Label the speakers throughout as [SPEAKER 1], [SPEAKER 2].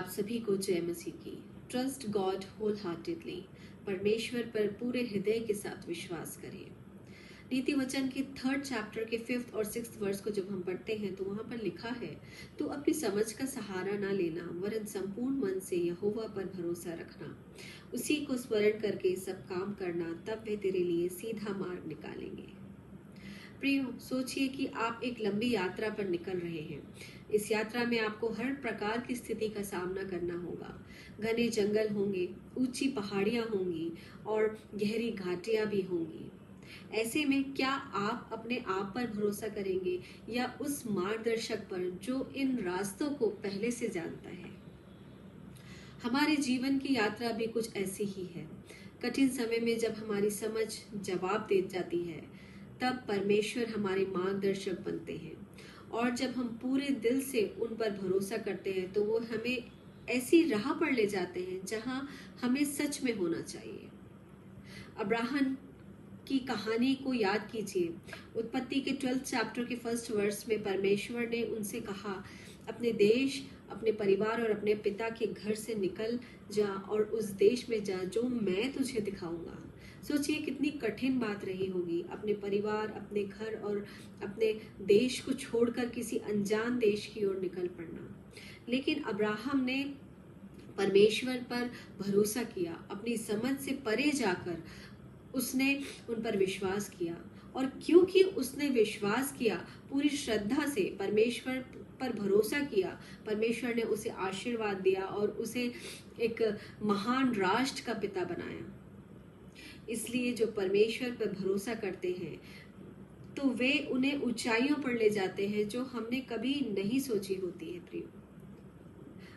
[SPEAKER 1] आप सभी को जय मसीह की। Trust God wholeheartedly. परमेश्वर पर पूरे हृदय के साथ विश्वास करें। नीति वचन के 3rd चैप्टर के 5th और 6th वर्स को जब हम पढ़ते हैं तो वहां पर लिखा है, तो अपनी समझ का सहारा ना लेना, वरन संपूर्ण मन से यहोवा पर भरोसा रखना, उसी को स्मरण करके सब काम करना, तब वे तेरे लिए सीधा मार्ग निकालेंगे। प्रियो, सोचिए कि आप एक लंबी यात्रा पर निकल रहे हैं। इस यात्रा में आपको हर प्रकार की स्थिति का सामना करना होगा। घने जंगल होंगे, ऊंची पहाड़ियां होंगी और गहरी घाटियां भी होंगी। ऐसे में क्या आप अपने आप पर भरोसा करेंगे या उस मार्गदर्शक पर जो इन रास्तों को पहले से जानता है? हमारे जीवन की यात्रा भी कुछ ऐसी ही है। कठिन समय में जब हमारी समझ जवाब दे जाती है, तब परमेश्वर हमारे मार्गदर्शक बनते हैं, और जब हम पूरे दिल से उन पर भरोसा करते हैं तो वो हमें ऐसी राह पर ले जाते हैं जहां हमें सच में होना चाहिए। अब्राहम की कहानी को याद कीजिए। उत्पत्ति के 12th चैप्टर के 1st वर्स में परमेश्वर ने उनसे कहा, अपने देश, अपने परिवार और अपने पिता के घर से निकल जा और उस देश में जा जो मैं तुझे दिखाऊंगा। सोचिए कितनी कठिन बात रही होगी, अपने परिवार, अपने घर और अपने देश को छोड़कर किसी अनजान देश की ओर निकल पड़ना। लेकिन अब्राहम ने परमेश्वर पर भरोसा किया। अपनी समझ से परे जाकर उसने उन पर विश्वास किया, और क्योंकि उसने विश्वास किया, पूरी श्रद्धा से परमेश्वर पर भरोसा किया, परमेश्वर ने उसे आशीर्वाद दिया और उसे एक महान राष्ट्र का पिता बनाया। इसलिए जो परमेश्वर पर भरोसा करते हैं तो वे उन्हें ऊंचाइयों पर ले जाते हैं जो हमने कभी नहीं सोची होती है। प्रियो,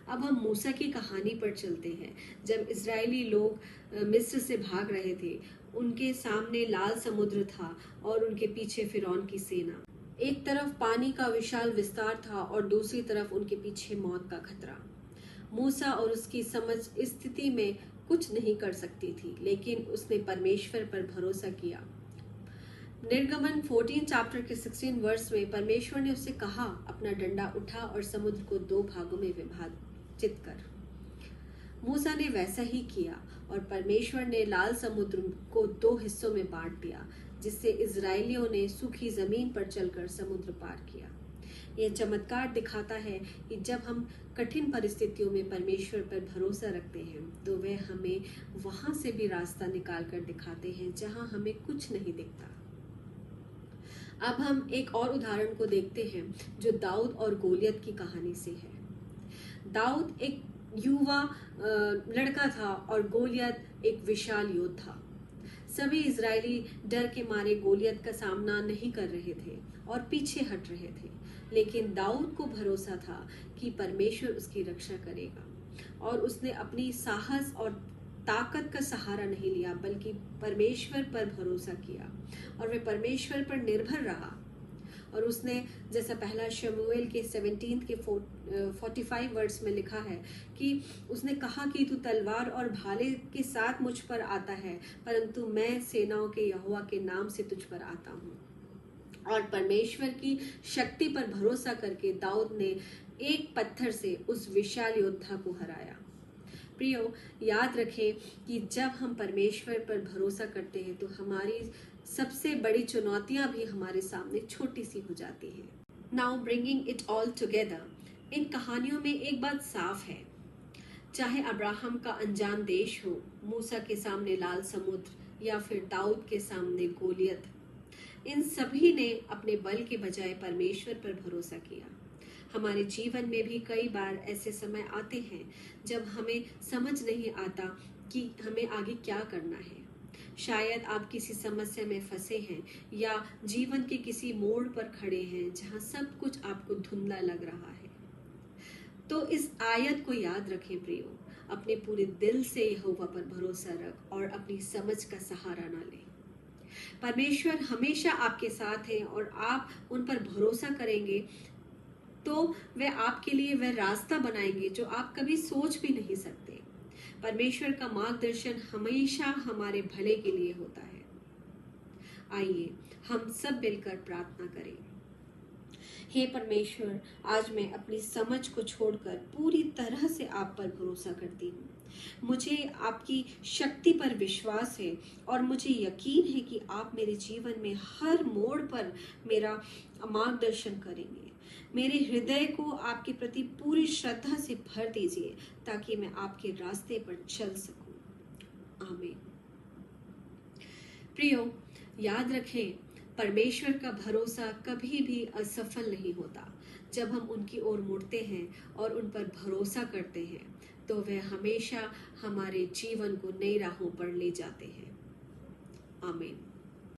[SPEAKER 1] अब हम मूसा की कहानी पर चलते हैं। जब इजरायली लोग मिस्र से भाग रहे थे, उनके सामने लाल समुद्र था और उनके पीछे फिरौन की सेना। एक तरफ पानी का विशाल विस्तार था और दूसरी तरफ उनके पीछे मौत का खतरा। मूसा और उसकी समझ इस स्थिति में कुछ नहीं कर सकती थी, लेकिन उसने परमेश्वर पर भरोसा किया। निर्गमन 14 चैप्टर के 16 वर्स में परमेश्वर ने उससे कहा, अपना डंडा उठा और समुद्र को 2 भागों में विभाजित कर। मूसा ने वैसा ही किया और परमेश्वर ने लाल समुद्र को 2 हिस्सों में बांट दिया, जिससे इजरायलियों ने सूखी जमीन पर चलकर समुद्र पार किया। यह चमत्कार दिखाता है कि जब हम कठिन परिस्थितियों में परमेश्वर पर भरोसा रखते हैं तो वह हमें वहां से भी रास्ता निकाल कर दिखाते हैं जहां हमें कुछ नहीं दिखता। अब हम एक और उदाहरण को देखते हैं जो दाऊद और गोलियत की कहानी से है। दाऊद एक युवा लड़का था और गोलियत एक विशाल योद्धा। सभी इजरायली डर के मारे गोलियत का सामना नहीं कर रहे थे और पीछे हट रहे थे, लेकिन दाऊद को भरोसा था कि परमेश्वर उसकी रक्षा करेगा, और उसने अपनी साहस और ताकत का सहारा नहीं लिया, बल्कि परमेश्वर पर भरोसा किया और वह परमेश्वर पर निर्भर रहा। और उसने, जैसा पहला शमूएल के 17 के 45 वर्ड्स में लिखा है कि उसने कहा कि तू तलवार और भाले के साथ मुझ पर आता है, परंतु मैं सेनाओं के यहोवा के नाम से तुझ पर आता हूँ। और परमेश्वर की शक्ति पर भरोसा करके दाऊद ने एक पत्थर से उस विशाल योद्धा को हराया। प्रियो, याद रखें कि जब हम परमेश्वर पर भरोसा करते हैं तो हमारी सबसे बड़ी चुनौतियां भी हमारे सामने छोटी सी हो जाती हैं। Now bringing it all together, इन कहानियों में एक बात साफ है, चाहे अब्राहम का अनजान देश हो, मूसा के सामने लाल समुद्र या फिर दाऊद के सामने गोलियत, इन सभी ने अपने बल के बजाय परमेश्वर पर भरोसा किया। हमारे जीवन में भी कई बार ऐसे समय आते हैं जब हमें समझ नहीं आता कि हमें आगे क्या करना है। शायद आप किसी समस्या में फंसे हैं या जीवन के किसी मोड़ पर खड़े हैं जहां सब कुछ आपको धुंधला लग रहा है। तो इस आयत को याद रखें प्रियो, अपने पूरे दिल से यहोवा पर भरोसा रख और अपनी समझ का सहारा ना ले। परमेश्वर हमेशा आपके साथ हैं और आप उन पर भरोसा करेंगे तो वह आपके लिए वह रास्ता बनाएंगे जो आप कभी सोच भी नहीं सकते। परमेश्वर का मार्गदर्शन हमेशा हमारे भले के लिए होता है। आइए हम सब मिलकर प्रार्थना करें। हे परमेश्वर, आज मैं अपनी समझ को छोड़कर पूरी तरह से आप पर भरोसा करती हूँ। मुझे आपकी शक्ति पर विश्वास है और मुझे यकीन है कि आप मेरे जीवन में हर मोड़ पर मेरा मार्गदर्शन करेंगे। मेरे हृदय को आपके प्रति पूरी श्रद्धा से भर दीजिए ताकि मैं आपके रास्ते पर चल सकूं। आमीन। प्रियो, याद रखें, परमेश्वर का भरोसा कभी भी असफल नहीं होता। जब हम उनकी ओर मुड़ते हैं और उन पर भरोसा करते हैं तो वह हमेशा हमारे जीवन को नई राहों पर ले जाते हैं। आमीन।